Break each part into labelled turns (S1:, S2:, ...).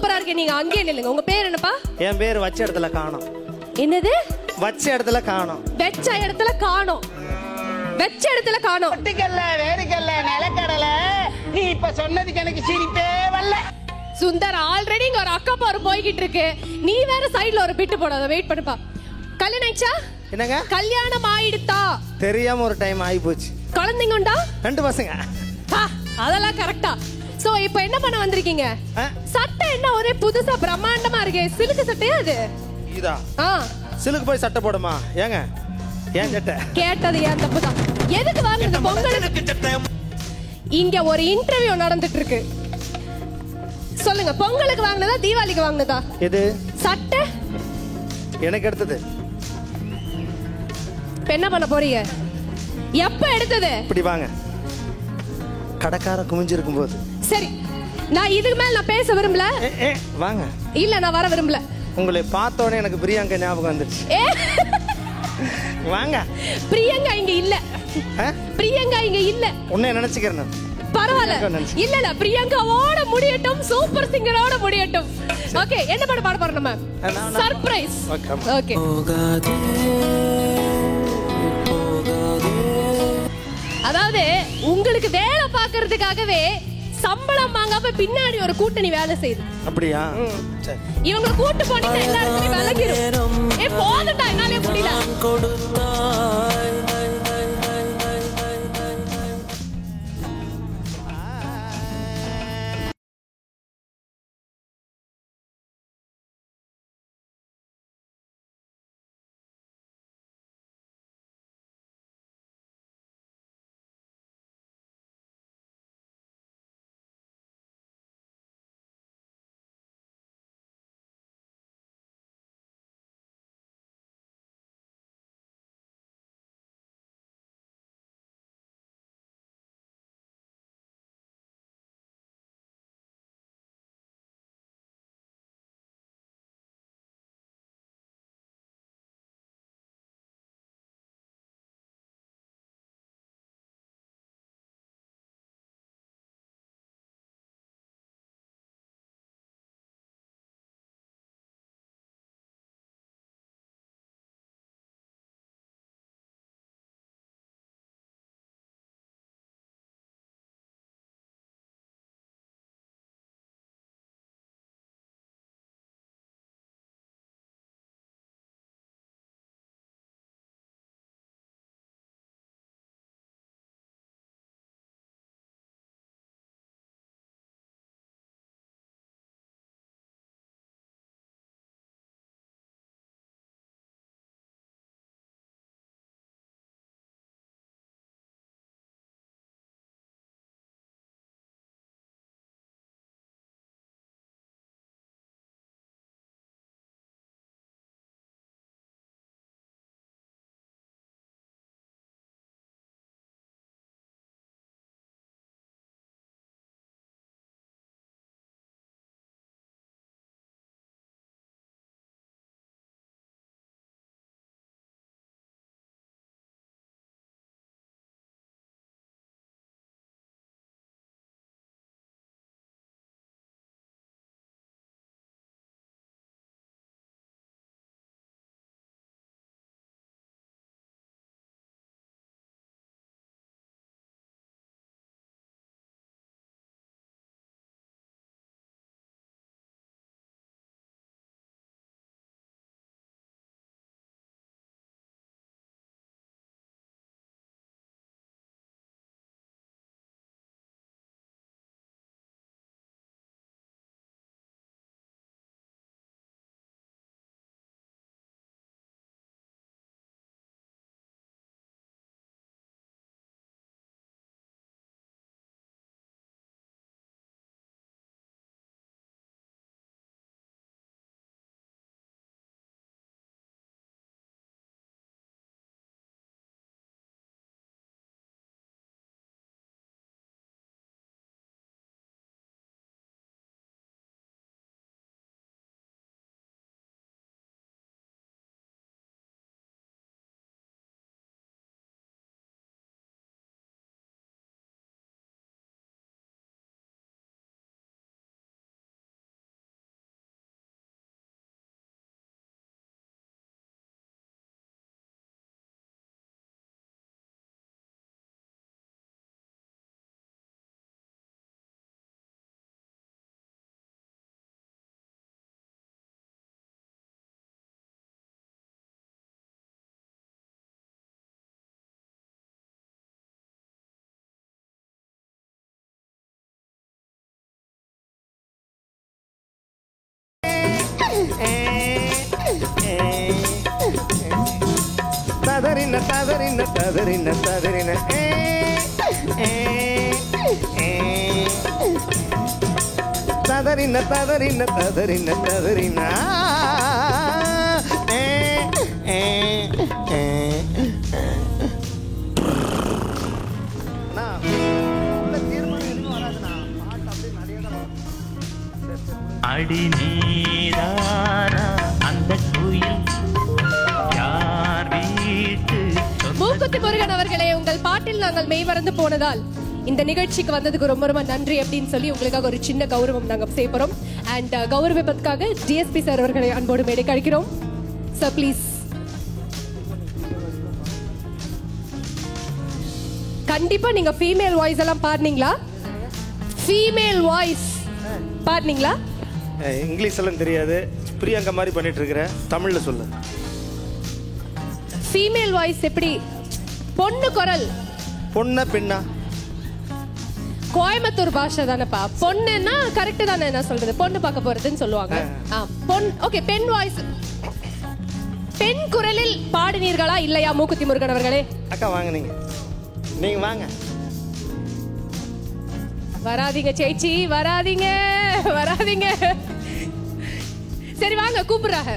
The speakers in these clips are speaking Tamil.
S1: சூப்பரா இருக்கு. நீங்க அங்கேயே நில்லுங்க. உங்க பேர் என்னப்பா?
S2: என் பேர் வச்ச இடத்துல காணோம்.
S1: என்னது?
S2: வச்ச இடத்துல காணோம்.
S1: வெச்ச இடத்துல காணோம். வெச்ச இடத்துல காணோம்.
S3: ஒட்டுக்கல்ல வேறுகல்ல நிலக்கடல. நீ இப்ப சொன்னதுக்கு எனக்கு சிரிப்பே வரல.
S1: சுந்தர், ஆல்ரெடி இங்க ஒரு அக்கா பாரு போய்கிட்டு இருக்கு. நீ வேற சைடுல ஒரு பிட்டு போடாத. வெயிட் பண்ணுப்பா. கல்யாணம் ஆயிடுச்சா?
S2: என்னங்க?
S1: கல்யாணம் ஆயிடுதா?
S2: தெரியாம ஒரு டைம் ஆகி போச்சு.
S1: குழந்தைங்க உண்டா?
S2: 2 பசங்க.
S1: அதெல்லாம் கரெக்டா. சோ இப்போ என்ன பண்ண வந்திருக்கீங்க? சட்டை என்ன ஒரே புதுசா பிரம்மாண்டமா இருக்கு. சிலுக்கு சட்டையா அது?
S2: இதா சிலுக்கு போய் சட்டை போடுமா? ஏங்க ஏன் சட்டை
S1: கேட்டது ஏன் தப்புதான். எதுக்கு வாங்குறது? பொங்கலுக்கு இங்க ஒரு இன்டர்வியூ நடந்துட்டு இருக்கு. சொல்லுங்க, பொங்கலுக்கு வாங்குனதா தீபாவளிக்கு வாங்குனதா?
S2: எது
S1: சட்டை?
S2: எனக்கு எடுத்தது.
S1: என்ன பண்ண போறீங்க? எப்ப எடுத்தது?
S2: இப்படி வாங்க, கடைக்கார குமிஞ்சிருக்கும் போது.
S1: சரி, நான் இதுக்கு மேல நான் பேச விரும்பல.
S2: வாங்க.
S1: இல்ல, நான் வர விரும்பல.
S2: உங்களை பார்த்த உடனே எனக்கு பிரியங்கா ஞாபகம் வந்துருச்சு. வாங்க.
S1: பிரியங்கா இங்க இல்ல. பிரியங்கா இங்க இல்ல.
S2: உன்னை நினைச்சுக்கிறேன்.
S1: பரவாயில்ல. இல்ல இல்ல, பிரியங்காவோட முடியட்டும், சூப்பர் சிங்கரோட முடியட்டும். ஓகே, என்ன பாட போறோம் நம்ம? சர்ப்ரைஸ். ஓகே. அதாவது உங்களுக்கு வேலை பார்க்கிறதுக்காகவே சம்பளம் வாங்காம பின்னாடி ஒரு கூட்டணி வேலை செய்யுது.
S2: அப்படியா?
S1: இவங்க கூட்டு போனீங்கன்னா எல்லாரும் விளங்கிடும். போதுட்டா, என்னாலே முடியல.
S2: ததறின ததறின ததறின ததறின ததறின ததறின ததறின ததறின
S4: அடி நீரானா அந்த குயில் யார் வீட்டு
S1: மூக்குத்தி முருகன் அவர்களே, உங்கள் பாட்டில் நாங்கள் மெய்மறந்து போனதால் இந்த நிகழ்ச்சிக்கு வந்ததுக்கு ரொம்ப ரொம்ப நன்றி அப்படின்னு சொல்லி உங்களுக்காக ஒரு சின்ன கௌரவம் நாங்க செய்ய போறோம். அண்ட் கௌரவத்துக்காக டிஎஸ்பி சார் அவர்களை அன்போடு மேடை கழிக்கிறோம். Sir please. கண்டிப்பா நீங்க ஃபீமேல் வாய்ஸ் எல்லாம் பாடுனீங்களா? ஃபீமேல் வாய்ஸ் பாடுனீங்களா?
S2: இங்கிலீஷ் எல்லாம் தெரியாது, பிரியங்கா மாதிரி பண்ணிட்டு இருக்கிற, தமிழ்ல சொல்லு.
S1: ஃபீமேல் வாய்ஸ் எப்படி? பொண்ணு குரல்.
S2: பொண்ணா பெண்ணா?
S1: கோயம்புத்தூர் பாஷை தானேப்பா. பொண்ணுன்னா கரெக்ட் தானே நான் சொல்றது, பொண்ணு பார்க்க போறதுன்னு சொல்லுவாங்க. பொன் ஓகே. பெண் வாய்ஸ், பெண் குரலில் பாடினீர்களா இல்லையா மூக்குத்தி முருகன் அவர்களே?
S2: அக்கா வாங்க, நீங்க வாங்க.
S1: வராதீங்க சேச்சி, வராதீங்க வராதீங்க. சரி வாங்க, கூப்பிடுறாங்க.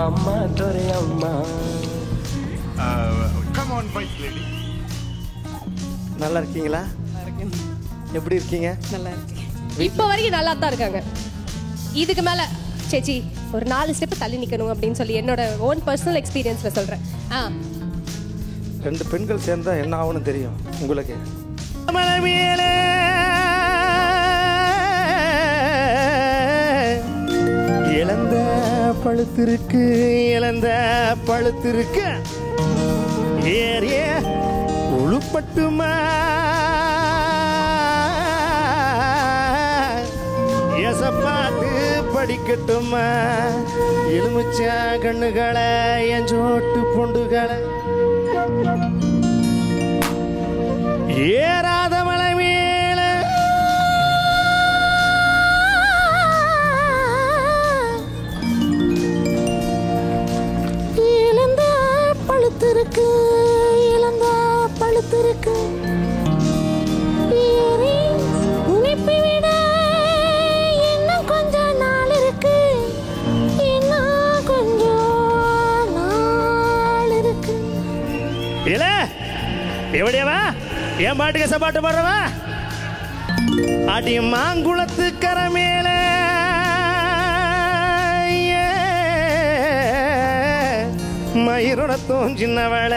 S4: அம்மா தோரே அம்மா.
S5: Come on, bike lady.
S2: நல்லா இருக்கீங்களா? எப்படி இருக்கீங்க?
S1: நல்லா இருக்கீங்க. இப்ப வரைக்கும் நல்லா தான் இருக்காங்க. இதுக்கு மேல சேச்சி ஒரு 4 ஸ்டெப் தள்ளி நிக்கணும் அப்படின்னு சொல்லி என்னோட ஓன் பர்சனல் எக்ஸ்பீரியன்ஸ்ல சொல்றேன்.
S2: 2 பெண்கள் சேர்ந்தா என்ன ஆகும்னு தெரியும் உங்களுக்கு. இழந்த பழுத்திருக்கு, இழந்த பழுத்திருக்கு, ஏறிய உழுப்பட்டுமா, எசப்பாட்டு படிக்கட்டுமா, எலுமிச்சா கண்ணுகளை என் சோட்டு பொண்டுகளை, ஏறாத மலை மேல
S6: இழந்த பழுத்திருக்கு, இழந்த பழுத்திருக்கு, ஏறி உழைப்பை விட இன்னும் கொஞ்சம் நாள் இருக்கு, இன்னும் கொஞ்சம் நாள் இருக்கு.
S2: இல்ல எவடியவா என் பாட்டுக்கு சப்பாட்டு பாடுறவா அடி மாங்குளத்து கரை மேல மயிருணத்தும் சின்னவள,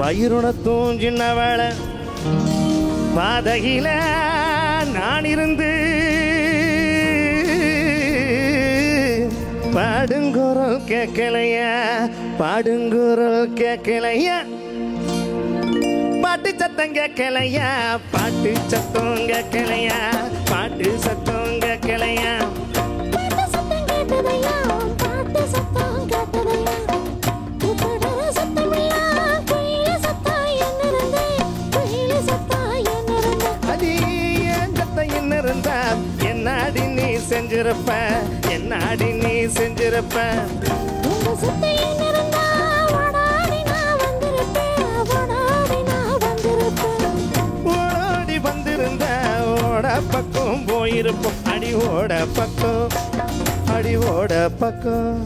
S2: மயிருணத்தும் சின்னவள, பாதகில நான் இருந்து பாடுங்குரல் கேட்கலையா, பாடுங்குரல் கேட்கலையா, பாட்டு சத்தம் கேட்கலையா, பாட்டு சத்தம் கேட்கலையா, பாட்டு சத்தம் கேட்கலையா,
S6: பாட்டு சத்தம் கேட்டதையா, பாட்டு சத்தம் கேட்டதையா, உப்படர சத்தம் இல்லா, குயில சத்தம் என்னிருந்தே, குயில சத்தம் என்னிருந்தே.
S2: அடி ஏன் சத்தம் என்ன இருந்தா என்னாடி நீ செஞ்சிருப்ப, என்னாடி நீ செஞ்சிருப்ப,
S6: உங்க சத்தம் என்னிருந்தா ஓடாடி நான் வந்திருப்பேன், ஓடாடி நான் வந்திருப்பேன்.
S2: ஓடி வந்திருந்த ஓட பக்கம் போயிருப்போம், அடி ஓட பக்கம், அடி ஓட பக்கம்.